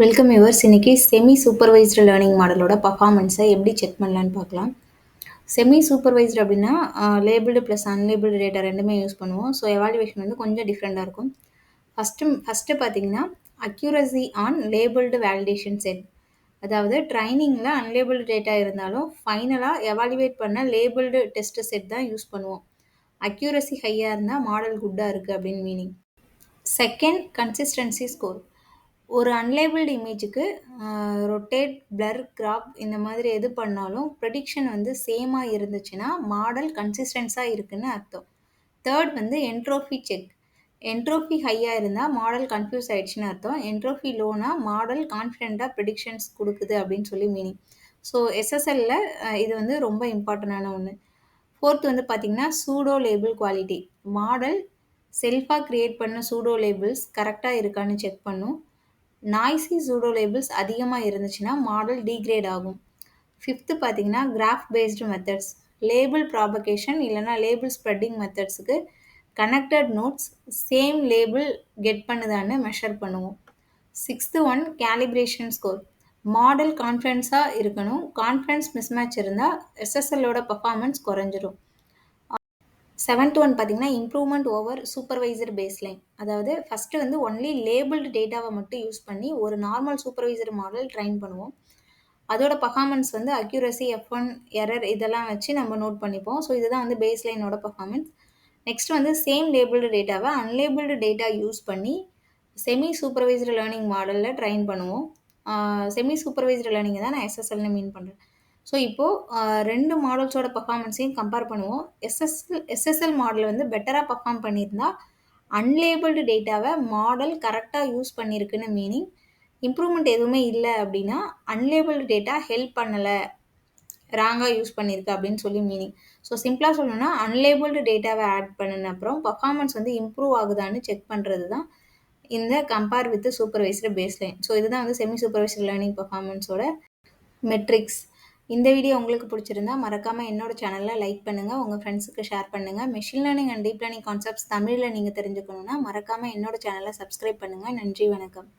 Welcome yours. இன்னைக்கு semi supervised learning மாடலோட பர்ஃபார்மன்ஸை எப்படி செக் பண்ணலான்னு பார்க்கலாம். செமி சூப்பர்வைஸ்டு அப்படின்னா லேபிள்டு ப்ளஸ் அன்லேபிள்டு டேட்டா ரெண்டுமே யூஸ் பண்ணுவோம். ஸோ எவாலுவேஷன் வந்து கொஞ்சம் டிஃப்ரெண்ட்டாக இருக்கும். ஃபஸ்ட்டு பார்த்தீங்கன்னா accuracy on labelled validation set. அதாவது ட்ரைனிங்கில் அன்லேபிள்டு டேட்டா இருந்தாலும் ஃபைனலாக எவாலுவேட் பண்ண லேபிள்டு டெஸ்ட் செட் தான் யூஸ் பண்ணுவோம். அக்யூரசி ஹையாக இருந்தால் மாடல் குட்டாக இருக்குது அப்படின்னு மீனிங். Second, consistency score. ஒரு அன்லேபிள்டு இமேஜுக்கு ரொட்டேட், பிளர், கிராப் இந்த மாதிரி எது பண்ணாலும் ப்ரெடிக்ஷன் வந்து சேமாக இருந்துச்சுன்னா மாடல் கன்சிஸ்டன்ஸாக இருக்குன்னு அர்த்தம். தேர்ட் வந்து என்ட்ரோஃபி செக். என்ட்ரோஃபி ஹையாக இருந்தால் மாடல் கன்ஃபியூஸ் ஆயிடுச்சுன்னு அர்த்தம். என்ட்ரோஃபி லோனா மாடல் கான்ஃபிடென்ட்டாக ப்ரெடிக்ஷன்ஸ் கொடுக்குது அப்படின்னு சொல்லி மீனிங். ஸோ எஸ்எஸ்எல்ல இது வந்து ரொம்ப இம்பார்ட்டண்டான ஒன்று. ஃபோர்த் வந்து பார்த்திங்கன்னா சூடோ லேபிள் குவாலிட்டி. மாடல் செல்ஃபாக க்ரியேட் பண்ண சூடோ லேபிள்ஸ் கரெக்டாக இருக்கான்னு செக் பண்ணும். நாய்ஸி சூடோ லேபிள்ஸ் அதிகமாக இருந்துச்சுன்னா மாடல் டீக்ரேட் ஆகும். ஃபிஃப்த்து பார்த்தீங்கன்னா graph based methods. Label propagation இல்லைனா லேபிள் ஸ்ப்ரெட்டிங் மெத்தட்ஸுக்கு connected nodes same label get பண்ணுதான்னு மெஷர் பண்ணுவோம். Sixth one calibration score. Model கான்ஃபிடன்ஸாக இருக்கணும். கான்ஃபிடன்ஸ் மிஸ்மேட்ச் இருந்தால் எஸ்எஸ்எல்லோட பர்ஃபார்மன்ஸ் குறைஞ்சிரும். செவன்த் ஒன் பார்த்தீங்கன்னா இம்ப்ரூவ்மெண்ட் ஓவர் சூப்பர்வைசர் பேஸ்லைன். அதாவது ஃபஸ்ட்டு வந்து ஒன்லி லேபிள்டு டேட்டாவை மட்டும் யூஸ் பண்ணி ஒரு நார்மல் சூப்பர்வைசர் மாடல் ட்ரைன் பண்ணுவோம். அதோட பர்ஃபார்மன்ஸ் வந்து அக்யூரசி, F1, எரர் இதெல்லாம் வச்சு நம்ம நோட் பண்ணிப்போம். ஸோ இதுதான் வந்து பேஸ்லைனோட பர்ஃபார்மன்ஸ். நெக்ஸ்ட் வந்து சேம் லேபிள்டு டேட்டாவை அன்லேபிள்டு டேட்டா யூஸ் பண்ணி செமி சூப்பர்வைஸ்டு லேர்னிங் மாடலில் ட்ரைன் பண்ணுவோம். செமி சூப்பர்வைஸ்டு லேர்னிங்கை தான் நான் எஸ்எஸ்எல்னு மீன் பண்ணுறேன். ஸோ இப்போது ரெண்டு மாடல்ஸோட பர்ஃபார்மன்ஸையும் கம்பேர் பண்ணுவோம். எஸ்எஸ்எல் மாடல் வந்து பெட்டராக பர்ஃபார்ம் பண்ணியிருந்தா அன்லேபிள்டு டேட்டாவை மாடல் கரெக்டாக யூஸ் பண்ணியிருக்குன்னு மீனிங். இம்ப்ரூவ்மெண்ட் எதுவுமே இல்லை அப்படின்னா அன்லேபிள்டு டேட்டா ஹெல்ப் பண்ணலை, ராங்காக யூஸ் பண்ணியிருக்கு அப்படின்னு சொல்லி மீனிங். ஸோ சிம்பிளாக சொல்லணும்னா அன்லேபிள்டு டேட்டாவை ஆட் பண்ணின அப்புறம் பர்ஃபார்மன்ஸ் வந்து இம்ப்ரூவ் ஆகுதான்னு செக் பண்ணுறது தான் இந்த compare with supervised baseline. So இதுதான் வந்து செமி சூப்பர்வைஸ்டு லேர்னிங் பர்ஃபார்மன்ஸோட மெட்ரிக்ஸ். இந்த வீடியோ உங்களுக்கு பிடிச்சிருந்தா மறக்காமல் என்னோட சேனலில் லைக் பண்ணுங்கள், உங்கள் ஃப்ரெண்ட்ஸுக்கு ஷேர் பண்ணுங்கள். Machine learning and deep learning concepts தமிழில் நீங்கள் தெரிஞ்சுக்கணுன்னா மறக்காமல் என்னோட சேனலை சப்ஸ்கிரைப் பண்ணுங்கள். நன்றி, வணக்கம்.